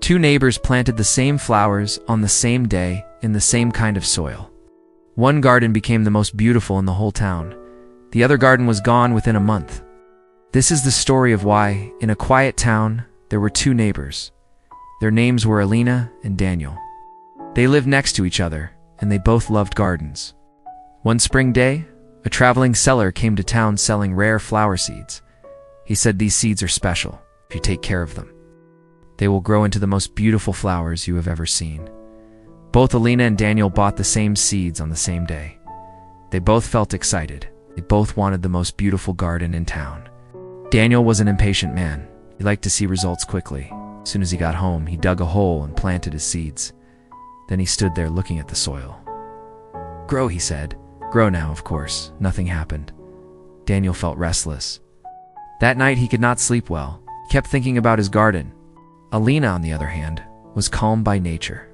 Two neighbors planted the same flowers on the same day in the same kind of soil. One garden became the most beautiful in the whole town. The other garden was gone within a month. This is the story of why, in a quiet town, there were two neighbors. Their names were Elena and Daniel. They lived next to each other, and they both loved gardens. One spring day, a traveling seller came to town selling rare flower seeds. He said these seeds are special if you take care of them. They will grow into the most beautiful flowers you have ever seen. Both Elena and Daniel bought the same seeds on the same day. They both felt excited. They both wanted the most beautiful garden in town. Daniel was an impatient man. He liked to see results quickly. As soon as he got home, he dug a hole and planted his seeds. Then he stood there looking at the soil. "Grow," he said. "Grow now," of course. Nothing happened. Daniel felt restless. That night he could not sleep well. He kept thinking about his garden. Elena, on the other hand, was calm by nature.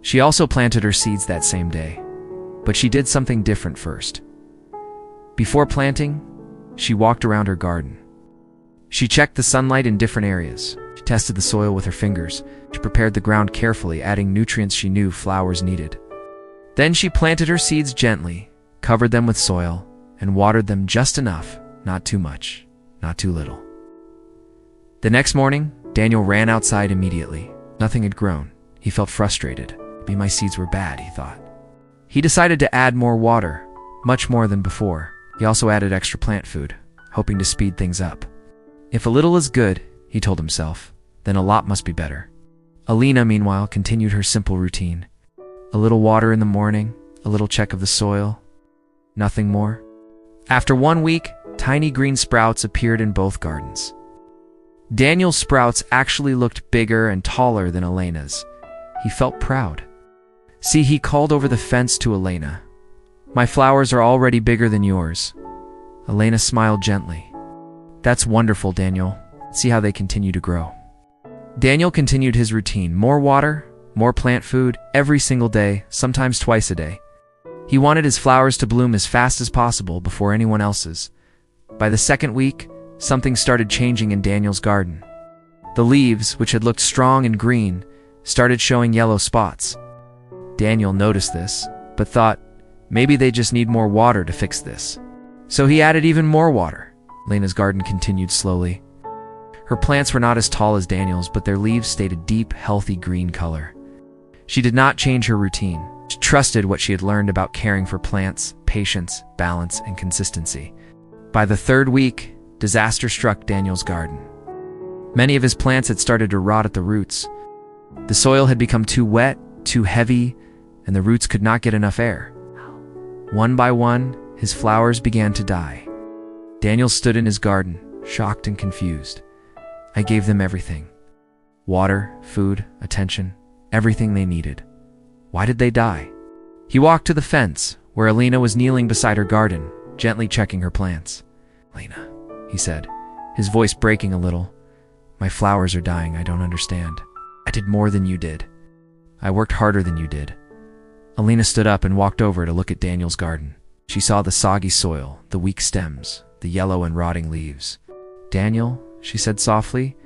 She also planted her seeds that same day, but she did something different first. Before planting, she walked around her garden. She checked the sunlight in different areas. She tested the soil with her fingers. She prepared the ground carefully, adding nutrients she knew flowers needed. Then she planted her seeds gently, covered them with soil, and watered them just enough, not too much, not too little. The next morning, Daniel ran outside immediately. Nothing had grown. He felt frustrated. Maybe my seeds were bad, he thought. He decided to add more water, much more than before. He also added extra plant food, hoping to speed things up. If a little is good, he told himself, then a lot must be better. Elena, meanwhile, continued her simple routine. A little water in the morning, a little check of the soil. Nothing more. After 1 week, tiny green sprouts appeared in both gardens. Daniel's sprouts actually looked bigger and taller than Elena's. He felt proud. See, he called over the fence to Elena. "My flowers are already bigger than yours." Elena smiled gently. "That's wonderful, Daniel. See how they continue to grow." Daniel continued his routine. More water, more plant food, every single day, sometimes twice a day. He wanted his flowers to bloom as fast as possible before anyone else's. By the second week, something started changing in Daniel's garden. The leaves, which had looked strong and green, started showing yellow spots. Daniel noticed this, but thought, maybe they just need more water to fix this. So he added even more water. Elena's garden continued slowly. Her plants were not as tall as Daniel's, but their leaves stayed a deep, healthy green color. She did not change her routine. She trusted what she had learned about caring for plants, patience, balance, and consistency. By the third week, disaster struck Daniel's garden. Many of his plants had started to rot at the roots. The soil had become too wet, too heavy, and the roots could not get enough air. One by one, his flowers began to die. Daniel stood in his garden, shocked and confused. I gave them everything. Water, food, attention, everything they needed. Why did they die? He walked to the fence, where Elena was kneeling beside her garden, gently checking her plants. "Elena," he said, his voice breaking a little. "My flowers are dying, I don't understand. I did more than you did. I worked harder than you did." Elena stood up and walked over to look at Daniel's garden. She saw the soggy soil, the weak stems, the yellow and rotting leaves. "Daniel," she said softly,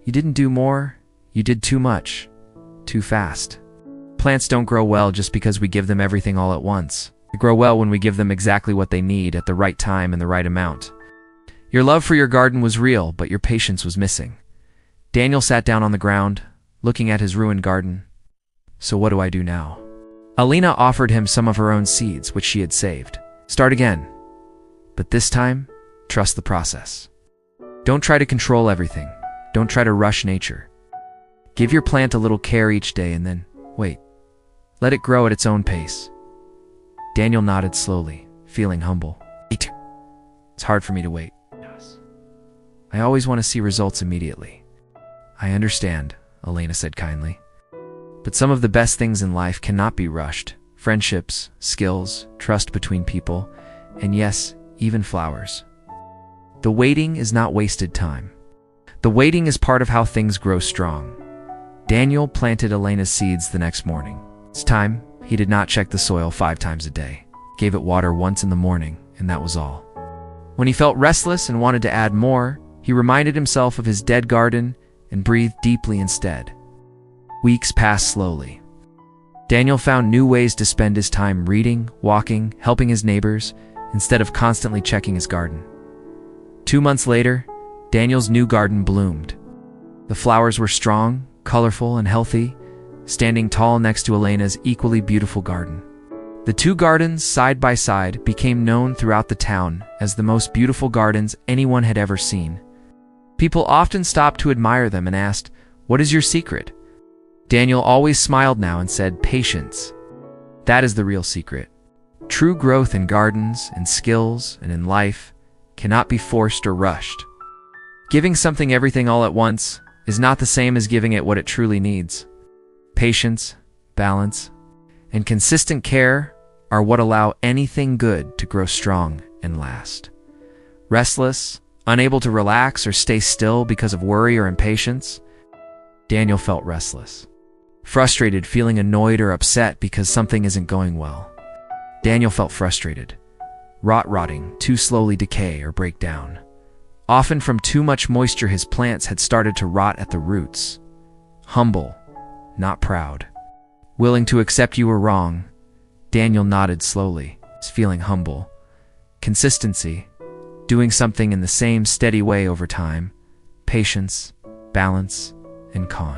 "you didn't do more. You did too much. Too fast. Plants don't grow well just because we give them everything all at once. They grow well when we give them exactly what they need at the right time and the right amount. Your love for your garden was real, but your patience was missing." Daniel sat down on the ground, looking at his ruined garden. "So what do I do now?" Elena offered him some of her own seeds, which she had saved. "Start again. But this time, trust the process. Don't try to control everything. Don't try to rush nature. Give your plant a little care each day and then wait. Let it grow at its own pace." Daniel nodded slowly, feeling humble. "It's hard for me to wait. I always want to see results immediately." "I understand," Elena said kindly. "But some of the best things in life cannot be rushed. Friendships, skills, trust between people, and yes, even flowers. The waiting is not wasted time. The waiting is part of how things grow strong." Daniel planted Elena's seeds the next morning. This time, he did not check the soil 5 times a day. Gave it water once in the morning, and that was all. When he felt restless and wanted to add more, he reminded himself of his dead garden and breathed deeply instead. Weeks passed slowly. Daniel found new ways to spend his time reading, walking, helping his neighbors, instead of constantly checking his garden. 2 months later, Daniel's new garden bloomed. The flowers were strong, colorful, and healthy, standing tall next to Elena's equally beautiful garden. The two gardens, side by side, became known throughout the town as the most beautiful gardens anyone had ever seen. People often stopped to admire them and asked, "What is your secret?" Daniel always smiled now and said, "Patience. That is the real secret. True growth in gardens, in skills, and in life cannot be forced or rushed. Giving something everything all at once is not the same as giving it what it truly needs. Patience, balance, and consistent care are what allow anything good to grow strong and last." Restless, unable to relax or stay still because of worry or impatience, Daniel felt restless. Frustrated, feeling annoyed or upset because something isn't going well. Daniel felt frustrated. Rotting, too slowly decay or break down. Often from too much moisture, his plants had started to rot at the roots. Humble, not proud. Willing to accept you were wrong, Daniel nodded slowly, feeling humble. Consistency, doing something in the same steady way over time, patience, balance, and calm.